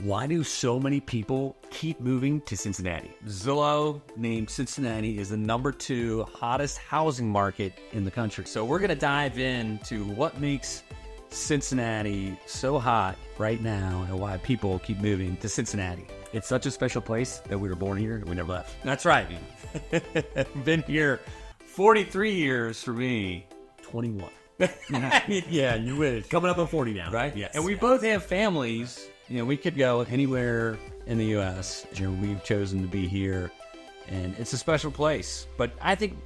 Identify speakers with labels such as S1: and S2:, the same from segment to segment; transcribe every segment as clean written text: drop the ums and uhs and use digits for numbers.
S1: Why do so many people keep moving to Cincinnati? Zillow named Cincinnati is the #2 hottest housing market in the country. So we're going to dive into what makes Cincinnati so hot right now and why people keep moving to Cincinnati.
S2: It's such a special place that we were born here and we never left.
S1: That's right. Been here 43 years for me.
S2: 21.
S1: Yeah, you wish.
S2: Coming up on 40 now.
S1: Right?
S2: Yes.
S1: And we both have families. You know, we could go anywhere in the U.S. You know, we've chosen to be here, and it's a special place. But I think,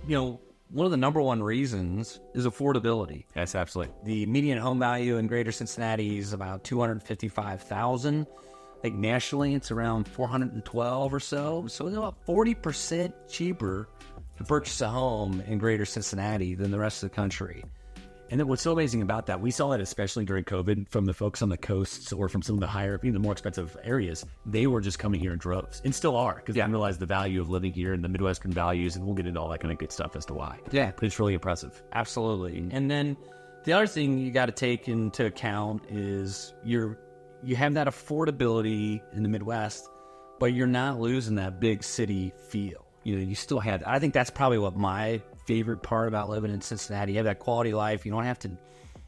S1: you know, one of the number one reasons is affordability.
S2: Yes, absolutely.
S1: The median home value in Greater Cincinnati is about $255,000. I think nationally it's around 412 or so. So it's about 40% cheaper to purchase a home in Greater Cincinnati than the rest of the country.
S2: And then what's so amazing about that, we saw that especially during COVID from the folks on the coasts or from some of the higher, even the more expensive areas, they were just coming here in droves and still are because they realize the value of living here and the Midwestern values. And we'll get into all that kind of good stuff as to why.
S1: Yeah.
S2: But it's really impressive.
S1: Absolutely. And then the other thing you got to take into account is you have that affordability in the Midwest, but you're not losing that big city feel. You know, you still have, I think that's probably what my favorite part about living in Cincinnati. You have that quality of life. You don't have to,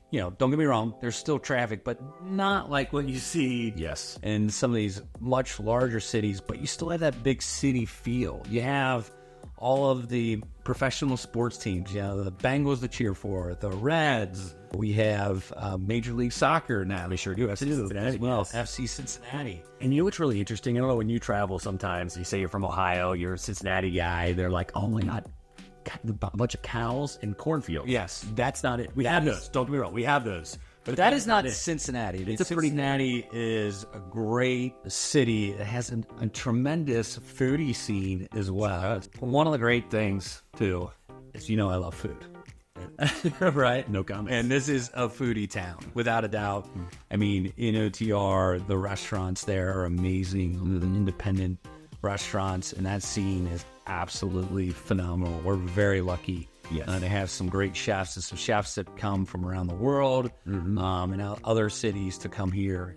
S1: you know, don't get me wrong, there's still traffic, but not like what you see in some of these much larger cities, but you still have that big city feel. You have all of the professional sports teams, you know, the Bengals to cheer for, the Reds. We have Major League Soccer now.
S2: We sure do. FC Cincinnati.
S1: Well, FC Cincinnati.
S2: And you know what's really interesting? I don't know, when you travel sometimes, you say you're from Ohio, you're a Cincinnati guy, they're like, oh my God, a bunch of cows and cornfields.
S1: Yes.
S2: That's not it. We have those. Don't get me wrong. We have those.
S1: But that is not Cincinnati. Cincinnati is a great city. It has a tremendous foodie scene as well. One of the great things, too, is, you know, I love food. Right?
S2: No comment.
S1: And this is a foodie town, without a doubt. I mean, in OTR, the restaurants there are amazing. The independent restaurants, and that scene is absolutely phenomenal. We're very lucky to have some great chefs and some chefs that come from around the world and other cities to come here.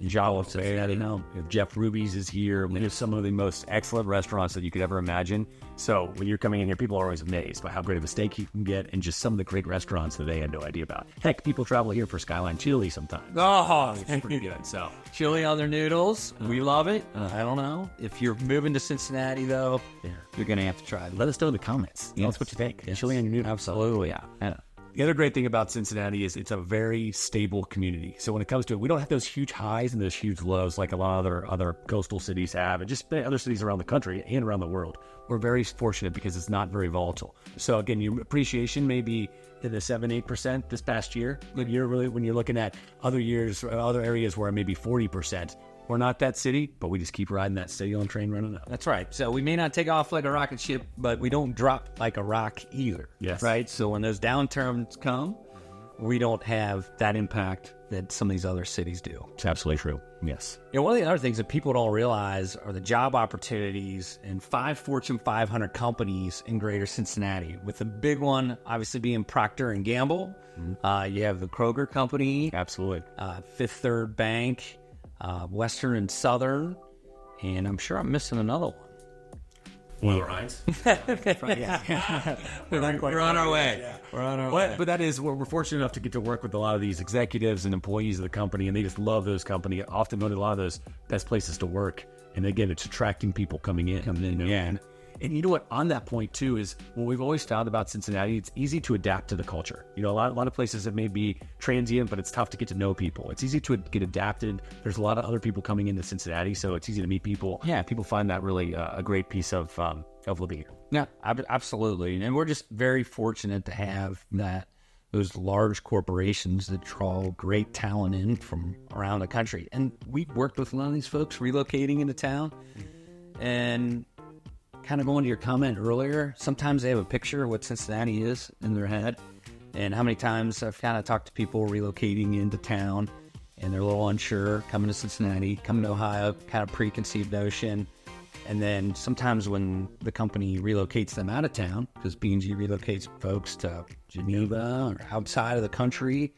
S2: Jeff Ruby's is here. We have some of the most excellent restaurants that you could ever imagine. So when you're coming in here, people are always amazed by how great of a steak you can get and just some of the great restaurants that they had no idea about. Heck, people travel here for Skyline Chili sometimes.
S1: Oh,
S2: it's pretty good. So
S1: chili on their noodles. We love it. I don't know. If you're moving to Cincinnati, though, you're going to have to try it.
S2: Let us know in the comments. That's what you think. Chili on your noodles.
S1: Absolutely. Yeah.
S2: The other great thing about Cincinnati is it's a very stable community. So when it comes to it, we don't have those huge highs and those huge lows like a lot of other coastal cities have, and just other cities around the country and around the world. We're very fortunate because it's not very volatile. So again, your appreciation may be in the 7-8% this past year. But you're really, when you're looking at other years, other areas where it may be 40%. We're not that city, but we just keep riding that city-on train running up.
S1: That's right. So we may not take off like a rocket ship, but we don't drop like a rock either.
S2: Yes.
S1: Right? So when those downturns come, we don't have that impact that some of these other cities do.
S2: It's absolutely true. Yes.
S1: You know, one of the other things that people don't realize are the job opportunities in 5 Fortune 500 companies in Greater Cincinnati, with the big one obviously being Procter & Gamble. You have the Kroger Company.
S2: Absolutely.
S1: Fifth Third Bank. Western and Southern, and I'm sure I'm missing another one.
S2: Oyler, Hines.
S1: We're on our way.
S2: Yeah. We're on our way. But that is, we're fortunate enough to get to work with a lot of these executives and employees of the company, and they just love those company. Often go to a lot of those best places to work, and again, it's attracting people coming in.
S1: Yeah.
S2: And you know what? On that point too is what we've always found about Cincinnati. It's easy to adapt to the culture. You know, a lot of places that may be transient, but it's tough to get to know people. It's easy to get adapted. There's a lot of other people coming into Cincinnati, so it's easy to meet people.
S1: Yeah,
S2: people find that really a great piece of living here.
S1: Yeah, absolutely. And we're just very fortunate to have those large corporations that draw great talent in from around the country. And we've worked with a lot of these folks relocating into town, and kind of going to your comment earlier, sometimes they have a picture of what Cincinnati is in their head. And how many times I've kind of talked to people relocating into town and they're a little unsure, coming to Cincinnati, coming to Ohio, kind of preconceived notion. And then sometimes when the company relocates them out of town, because B&G relocates folks to Geneva or outside of the country,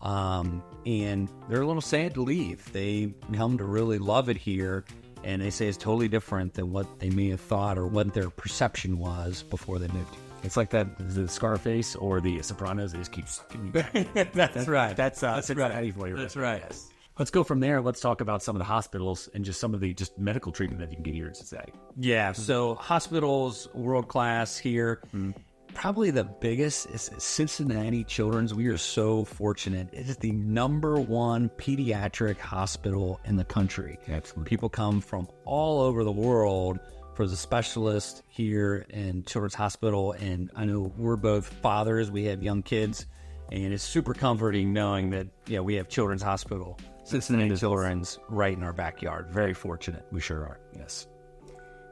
S1: And they're a little sad to leave. They come to really love it here, and they say it's totally different than what they may have thought or what their perception was before they moved here.
S2: It's like that, the Scarface or the Sopranos. They just keep sucking you back.
S1: That's right.
S2: That's
S1: right.
S2: flavor.
S1: That's right.
S2: Yes. Let's go from there. Let's talk about some of the hospitals and just some of the just medical treatment that you can get here in Cincinnati.
S1: Yeah. So hospitals, world class here. Probably the biggest is Cincinnati Children's. We are so fortunate. It is the #1 pediatric hospital in the country.
S2: Absolutely.
S1: People come from all over the world for the specialist here in Children's Hospital. And I know we're both fathers. We have young kids. And it's super comforting knowing that, we have Children's Hospital, Cincinnati Children's, right in our backyard. Very fortunate.
S2: We sure are. Yes.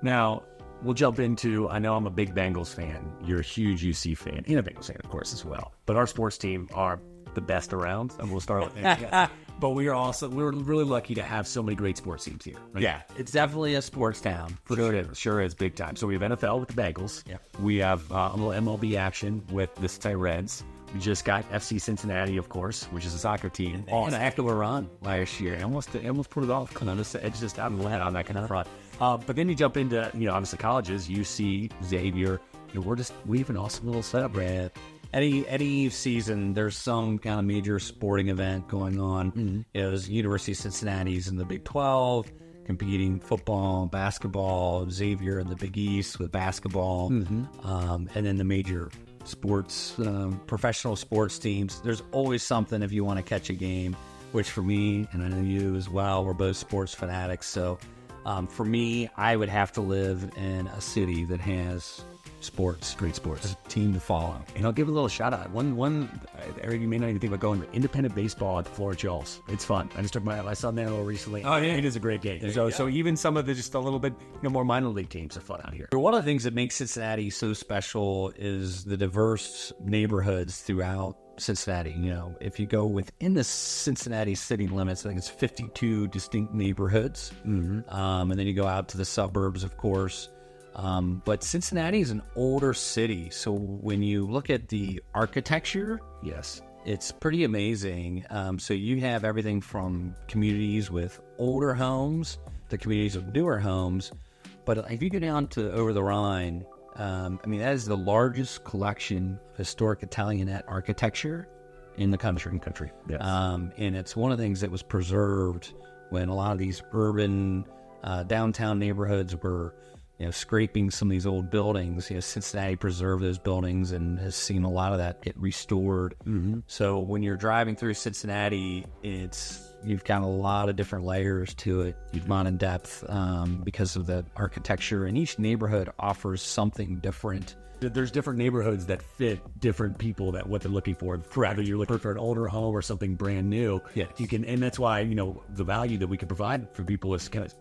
S2: Now, we'll jump into, I know I'm a big Bengals fan. You're a huge UC fan and a Bengals fan, of course, as well. But our sports team are the best around, and we'll start with that. But we're really lucky to have so many great sports teams here. Right?
S1: Yeah, it's definitely a sports town.
S2: Sure is, big time. So we have NFL with the Bengals.
S1: Yeah.
S2: We have a little MLB action with the Cincinnati Reds. We just got FC Cincinnati, of course, which is a soccer team.
S1: And a heck of a run last year.
S2: I almost put it off. It's just out of the on that kind of front. But then you jump into, obviously colleges, UC, Xavier. We have an awesome little setup, right?
S1: Any season, there's some kind of major sporting event going on. There's University of Cincinnati's in the Big 12, competing football, basketball, Xavier in the Big East with basketball, and then the major sports, professional sports teams. There's always something if you want to catch a game, which for me, and I know you as well, we're both sports fanatics. So for me, I would have to live in a city that has sports, great sports, a team to follow.
S2: And I'll give a little shout out. One area you may not even think about going to, independent baseball at the Florida Charles. It's fun. I just took my son there a little recently.
S1: Oh, yeah.
S2: It is a great game. So even some of the just a little bit more minor league teams are fun out here.
S1: One of the things that makes Cincinnati so special is the diverse neighborhoods throughout Cincinnati. If you go within the Cincinnati city limits, I think it's 52 distinct neighborhoods. And then you go out to the suburbs, of course. But Cincinnati is an older city, so when you look at the architecture,
S2: yes,
S1: it's pretty amazing. So you have everything from communities with older homes to communities with newer homes. But if you go down to over the Rhine, that is the largest collection of historic Italianate architecture in the country.
S2: Yes.
S1: And it's one of the things that was preserved when a lot of these urban downtown neighborhoods were scraping some of these old buildings. Cincinnati preserved those buildings and has seen a lot of that get restored. So when you're driving through Cincinnati, you've got a lot of different layers to it. You've gone in depth because of the architecture, and each neighborhood offers something different.
S2: There's different neighborhoods that fit different people that what they're looking for. Whether you're looking for an older home or something brand new, you can, and that's why the value that we can provide for people is kind of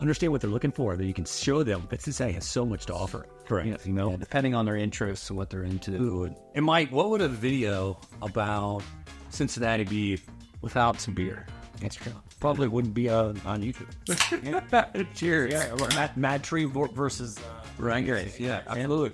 S2: understand what they're looking for, that you can show them that Cincinnati has so much to offer.
S1: Correct. Depending on their interests and what they're into. And Mike, what would a video about Cincinnati be without some beer?
S2: That's true. Probably wouldn't be on YouTube.
S1: Cheers.
S2: Yeah, Mad Tree versus
S1: right. Yeah, absolutely.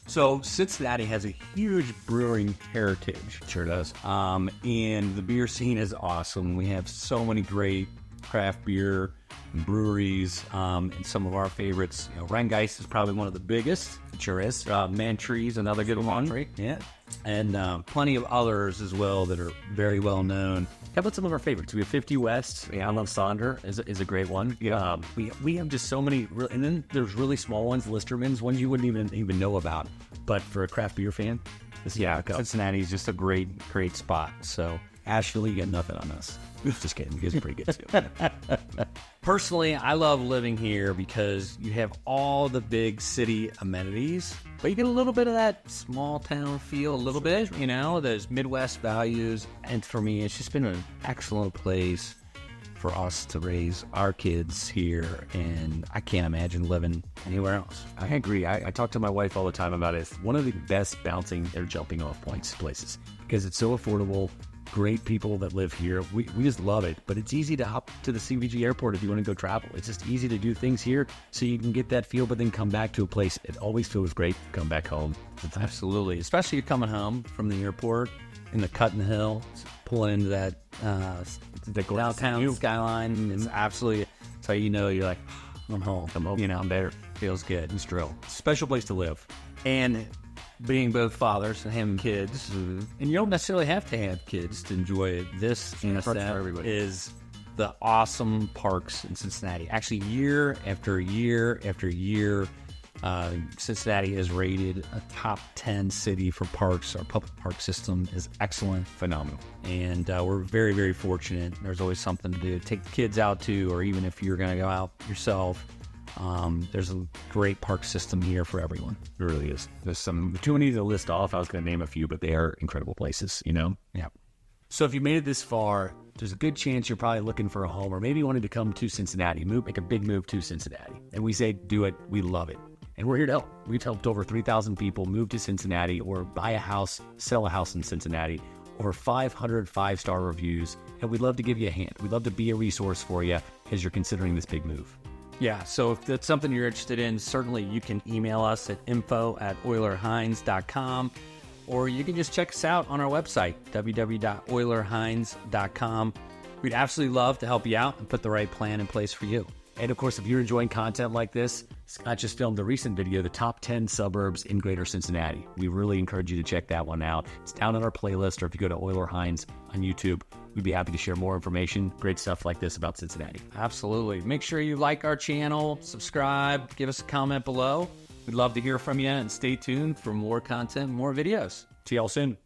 S1: So Cincinnati has a huge brewing heritage.
S2: Sure does.
S1: And the beer scene is awesome. We have so many great craft beer and breweries, and some of our favorites. Rheingeist is probably one of the biggest.
S2: It sure is.
S1: Mantree's another good one. Yeah. And plenty of others as well that are very well known.
S2: How about some of our favorites? We have 50 West. I love Sonder is a great one.
S1: Yeah.
S2: We have just so many, and then there's really small ones, Listerman's, ones you wouldn't even know about. But for a craft beer fan,
S1: Cincinnati is just a great spot. So
S2: Asheville, you get nothing on us. Just kidding. You guys are pretty good too.
S1: Personally, I love living here because you have all the big city amenities, but you get a little bit of that small town feel, a little bit, those Midwest values. And for me, it's just been an excellent place for us to raise our kids here, and I can't imagine living anywhere else.
S2: I agree. I talk to my wife all the time about it. It's one of the best bouncing or jumping off places because it's so affordable. Great people that live here. We just love it, but it's easy to hop to the CVG airport if you want to go travel. It's just easy to do things here so you can get that feel, but then come back to a place. It always feels great to come back home.
S1: Absolutely. Especially you're coming home from the airport. in the cut in the hill, pulling into that downtown skyline. It's absolutely, that's how you know you're like, I'm home. You know,
S2: I'm there.
S1: feels good.
S2: It's drill. Special place to live.
S1: And being both fathers and having kids, and you don't necessarily have to have kids to enjoy this
S2: for everybody.
S1: is the awesome parks in Cincinnati. Actually, year after year after year, Cincinnati is rated a top 10 city for parks. Our public park system is excellent.
S2: Phenomenal.
S1: And we're very, very fortunate. There's always something to do. Take the kids out to, or even if you're going to go out yourself, there's a great park system here for everyone.
S2: It really is. There's some too many to list off. I was going to name a few, but they are incredible places, you know?
S1: Yeah.
S2: So if you made it this far, there's a good chance you're probably looking for a home or maybe wanting to come to Cincinnati, make a big move to Cincinnati. And we say, do it. We love it. And we're here to help. We've helped over 3,000 people move to Cincinnati or buy a house, sell a house in Cincinnati. Over 500 five-star reviews. And we'd love to give you a hand. We'd love to be a resource for you as you're considering this big move.
S1: Yeah, so if that's something you're interested in, certainly you can email us at info@oylerhines.com, or you can just check us out on our website, www.oylerhines.com. We'd absolutely love to help you out and put the right plan in place for you.
S2: And of course, if you're enjoying content like this, Scott just filmed a recent video, the top 10 suburbs in Greater Cincinnati. We really encourage you to check that one out. It's down on our playlist, or if you go to Oyler Hines on YouTube, we'd be happy to share more information, great stuff like this about Cincinnati.
S1: Absolutely. Make sure you like our channel, subscribe, give us a comment below. We'd love to hear from you, and stay tuned for more content, more videos.
S2: See y'all soon.